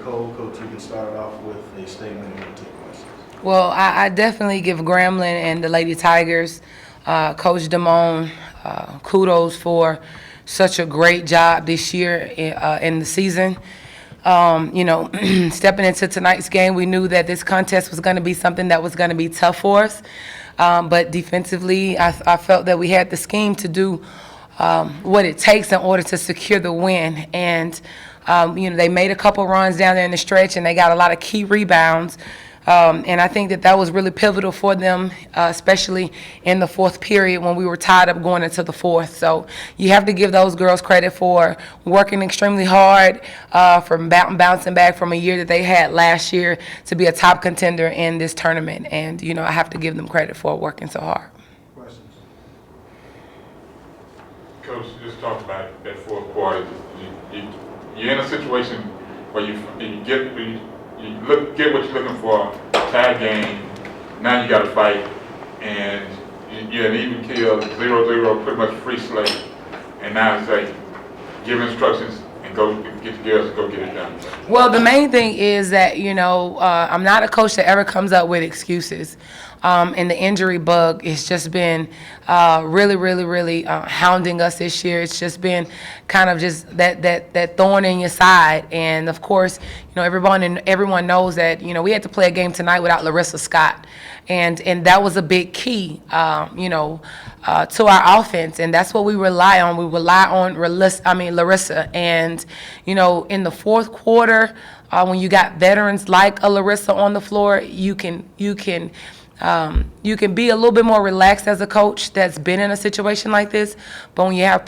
cold. Coach, you can start off with a statement and we'll take questions. Well, I definitely give Grambling and the Lady Tigers, Coach Damone, kudos for such a great job this year in the season. Stepping into tonight's game, we knew that this contest was going to be something that was going to be tough for us. But defensively, I felt that we had the scheme to do what it takes in order to secure the win. And, they made a couple runs down there in the stretch, and they got a lot of key rebounds. And I think that was really pivotal for them, especially in the fourth period when we were tied up going into the fourth. So you have to give those girls credit for working extremely hard, for bouncing back from a year that they had last year to be a top contender in this tournament. And, I have to give them credit for working so hard. Questions? Coach, you just talked about that fourth quarter. You're in a situation where you get what you're looking for, tie game. Now you got to fight, and you're an even kill, 0-0, pretty much free slate. And now it's like give instructions and go get the girls and go get it done. Well, the main thing is that I'm not a coach that ever comes up with excuses. And the injury bug has just been really hounding us this year. It's just been kind of just that thorn in your side. And of course, everyone knows that we had to play a game tonight without Larissa Scott, and that was a big key, to our offense, and that's what we rely on. We rely on Larissa, and in the fourth quarter, when you got veterans like a Larissa on the floor, you can be a little bit more relaxed as a coach that's been in a situation like this. But when you have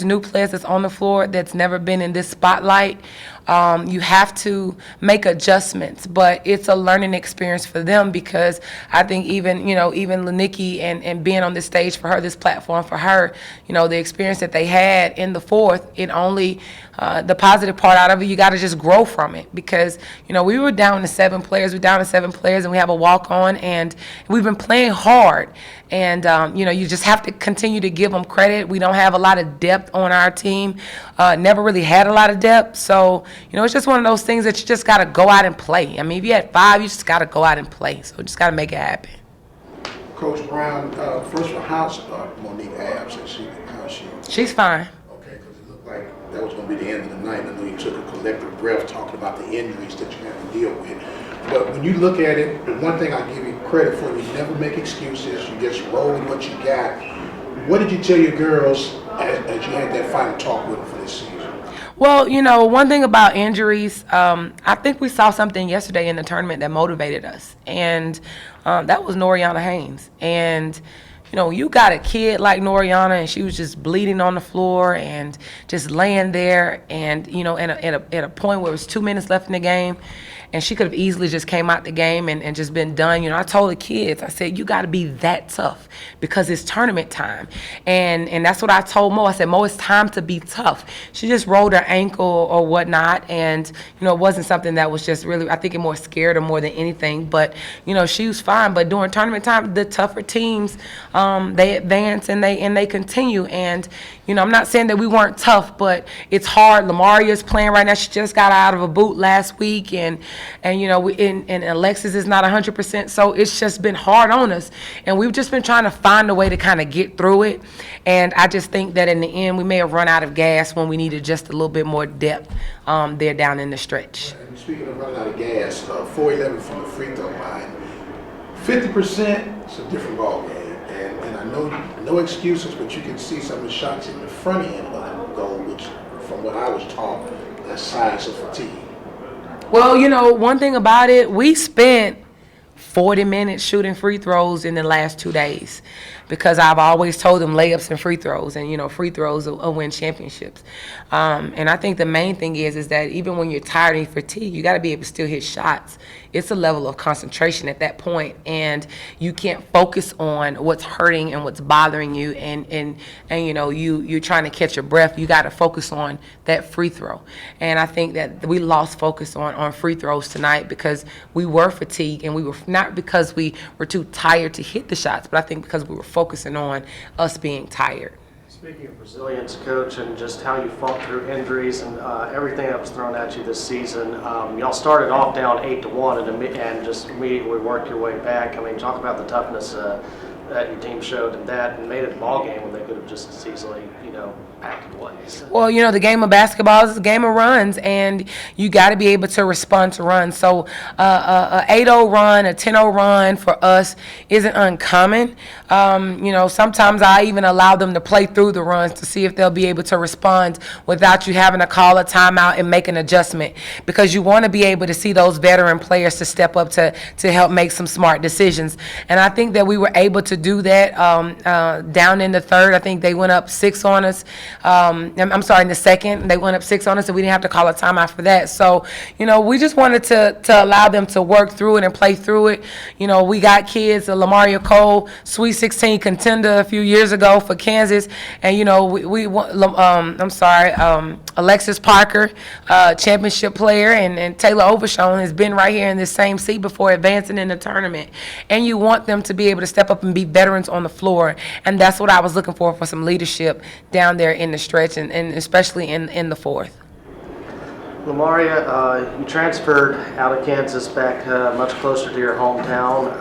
new players that's on the floor that's never been in this spotlight, you have to make adjustments. But it's a learning experience for them, because I think even Lanicky and being on this stage for her, this platform for her, the experience that they had in the fourth, it only the positive part out of it, you got to just grow from it, because we were down to 7 players. We're down to 7 players, and we have a walk-on, and we've been playing hard. And you just have to continue to give them credit. We don't have a lot of depth on our team. Never really had a lot of depth. So it's just one of those things that you just got to go out and play. I mean, if you had 5, you just got to go out and play. So just got to make it happen. Coach Brown, first of all, how's Monique Abs? How's she? She's fine. Okay, because it looked like that was going to be the end of the night. I know you took a collective breath talking about the injuries that you have to deal with. But when you look at it, the one thing I give you credit for, you never make excuses. You just roll with what you got. What did you tell your girls as you had that final talk with them for this season? Well, one thing about injuries, I think we saw something yesterday in the tournament that motivated us, and that was Noriana Haynes. And you got a kid like Noriana, and she was just bleeding on the floor and just laying there, and at a point where it was 2 minutes left in the game, and she could have easily just came out the game and just been done. I told the kids, I said, you got to be that tough, because it's tournament time. And that's what I told Mo. I said, Mo, it's time to be tough. She just rolled her ankle or whatnot, and, it wasn't something that was just really, I think it more scared her more than anything. But, she was fine. But during tournament time, the tougher teams, they advance and they continue. And, I'm not saying that we weren't tough, but it's hard. Lamaria's playing right now. She just got out of a boot last week, and Alexis is not 100%, so it's just been hard on us, and we've just been trying to find a way to kind of get through it. And I just think that in the end, we may have run out of gas when we needed just a little bit more depth there down in the stretch. And speaking of running out of gas, 4-11 from the free throw line, 50%, it's a different ball game. And I know no excuses, but you can see some of the shots in the front end of the goal, which, from what I was taught, that's signs of fatigue. Well, one thing about it, we spent 40 minutes shooting free throws in the last 2 days, because I've always told them layups and free throws, and free throws will win championships. And I think the main thing is that even when you're tired and fatigued, you got to be able to still hit shots. It's a level of concentration at that point, and you can't focus on what's hurting and what's bothering you, and you're trying to catch your breath. You got to focus on that free throw. And I think that we lost focus on free throws tonight, because we were fatigued, and we were not because we were too tired to hit the shots, but I think because we were focusing on us being tired. Speaking of resilience, Coach, and just how you fought through injuries and everything that was thrown at you this season, y'all started off down 8-1 and just immediately worked your way back. I mean, talk about the toughness that your team showed in that and made it a ball game when they could have just as easily, packed away. Well, the game of basketball is a game of runs, and you got to be able to respond to runs. So a 8-0 run, a 10-0 run for us isn't uncommon. Sometimes I even allow them to play through the runs to see if they'll be able to respond without you having to call a timeout and make an adjustment, because you want to be able to see those veteran players to step up to help make some smart decisions. And I think that we were able to do that down in the third. I think they went up 6 on us. I'm sorry, in the second, they went up 6 on us, and we didn't have to call a timeout for that. So, we just wanted to allow them to work through it and play through it. We got kids, Lamaria Cole, Sweet 16 contender a few years ago for Kansas, and Alexis Parker, championship player, and Taylor Overshone has been right here in this same seat before advancing in the tournament. And you want them to be able to step up and be veterans on the floor, and that's what I was looking for some leadership down there in the stretch, and especially in the fourth. Lamaria, you transferred out of Kansas back much closer to your hometown.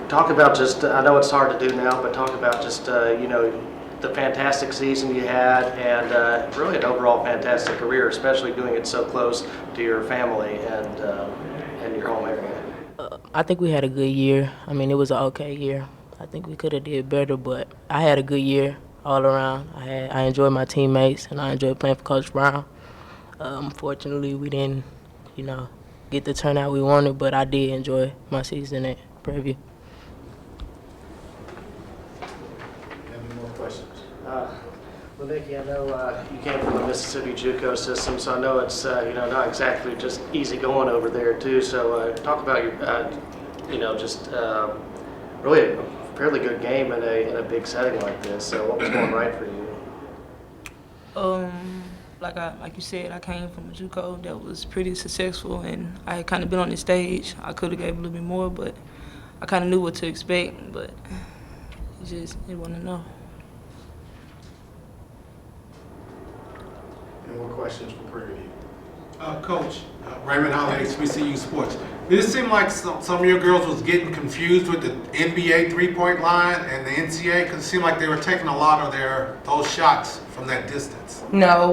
Talk about just, I know it's hard to do now, but talk about just, the fantastic season you had and really an overall fantastic career, especially doing it so close to your family and your home area. I think we had a good year. I mean, it was an okay year. I think we could have did better, but I had a good year all around. I enjoyed my teammates, and I enjoyed playing for Coach Brown. Unfortunately, we didn't, get the turnout we wanted, but I did enjoy my season at Prairie. Any more questions? Well, Nikki, I know you came from the Mississippi JUCO system, so I know it's not exactly just easy going over there too. So talk about your, really a fairly good game in a big setting like this. So what was going right for you? Like you said, I came from a JUCO that was pretty successful, and I had kind of been on the stage. I could have gave a little bit more, but I kind of knew what to expect, but it wasn't enough. Any more questions for Prairie? Coach, Raymond Holly, HBCU Sports. Did it seem like some of your girls was getting confused with the NBA three-point line and the NCAA? Because it seemed like they were taking a lot of those shots from that distance. No,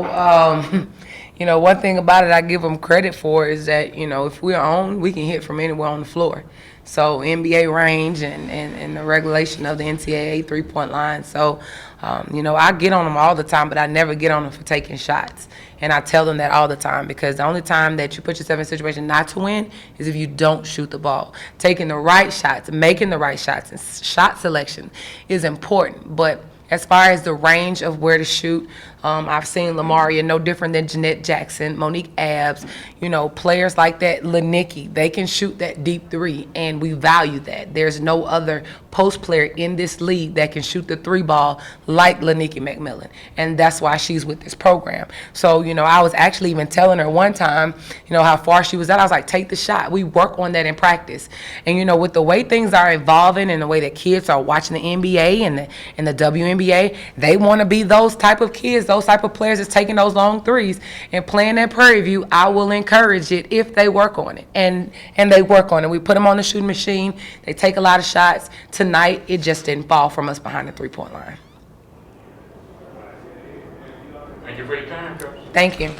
one thing about it I give them credit for is that, if we're on, we can hit from anywhere on the floor. So NBA range and the regulation of the NCAA three-point line. So, I get on them all the time, but I never get on them for taking shots. And I tell them that all the time, because the only time that you put yourself in a situation not to win is if you don't shoot the ball. Taking the right shots, making the right shots, and shot selection is important. But as far as the range of where to shoot, I've seen Lamaria no different than Jeanette Jackson, Monique Abbs, players like that. Lanicky, they can shoot that deep three, and we value that. There's no other post player in this league that can shoot the three ball like Lanicky McMillan, and that's why she's with this program. So, I was actually even telling her one time, how far she was at. I was like, take the shot. We work on that in practice. And, with the way things are evolving and the way that kids are watching the NBA and the WNBA, they want to be those type of kids, those type of players that's taking those long threes and playing at Prairie View. I will encourage it if they work on it, and they work on it. We put them on the shooting machine. They take a lot of shots. Tonight, it just didn't fall from us behind the three-point line. Thank you for your time, Coach. Thank you.